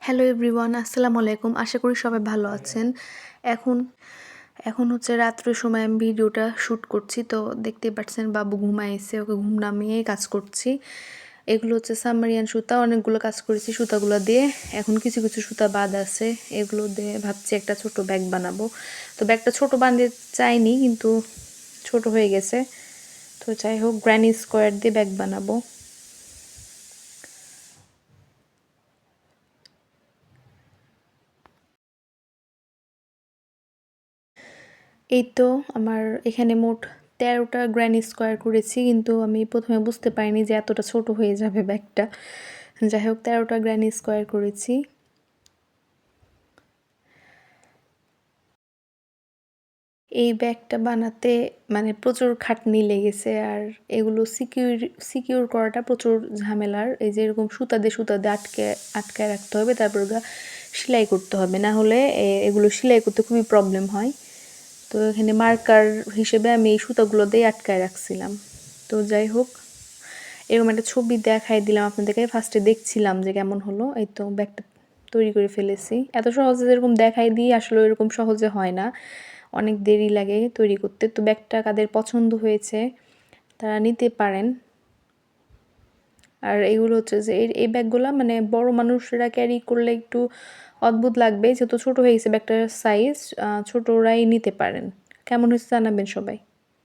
Hello everyone, আসসালামু আলাইকুম। আশা করি সবাই ভালো আছেন। এখন এখন হচ্ছে রাত্রের সময় আমি ভিডিওটা শ্যুট করছি। তো দেখতেই পাচ্ছেন বাবু ঘুমাইছে, ওকে ঘুম নামিয়েই কাজ করছি। এগুলো হচ্ছে সাবমারিয়ান সুতা, অনেকগুলো কাজ করেছি সুতাগুলো দিয়ে। এখন কিছু কিছু সুতা বাদ আছে, এগুলো দিয়ে ভাবছি একটা ছোট ব্যাগ বানাবো। তো ব্যাগটা ছোট বানাতে চাইনি, কিন্তু ছোট হয়ে গেছে। তো যাই হোক, গ্র্যানি স্কোয়ার দিয়ে ব্যাগ বানাবো। এই তো আমার এখানে মোট ১৩টা গ্র্যানি স্কোয়ার করেছি, কিন্তু আমি প্রথমে বুঝতে পারিনি যে এতটা ছোট হয়ে যাবে ব্যাগটা। যাই হোক, ১৩টা গ্র্যানি স্কোয়ার করেছি। এই ব্যাগটা বানাতে মানে প্রচুর খাটনি লেগেছে, আর এগুলো সিকিউর করাটা প্রচুর ঝামেলার। এই যে এরকম সুতা দিয়ে আটকায় রাখতে হবে, তারপর সেলাই করতে হবে, না হলে এগুলো সেলাই করতে খুবই প্রবলেম হয়। তো এখানে মার্কার হিসেবে আমি এই সুতাগুলো দিয়ে আটকায় রাখছিলাম। তো যাই হোক, এরকম একটা ছবি দেখাই দিলাম আপনাদেরকে। ফার্স্টে দেখছিলাম যে কেমন হলো। এই তো ব্যাগটা তৈরি করে ফেলেছি। এত সহজে যেরকম দেখাই দিই, আসলে এরকম সহজে হয় না, অনেক দেরি লাগে তৈরি করতে। তো ব্যাগটা কাদের পছন্দ হয়েছে তারা নিতে পারেন। আর এগুলো হচ্ছে যে এই ব্যাগগুলো মানে বড় মানুষরা ক্যারি করলে একটু অদ্ভুত লাগবে, যেহেতু ছোট হয়ে গেছে ব্যাগটার সাইজ। ছোটরাই নিতে পারেন। কেমন হয়েছে জানাবেন সবাই।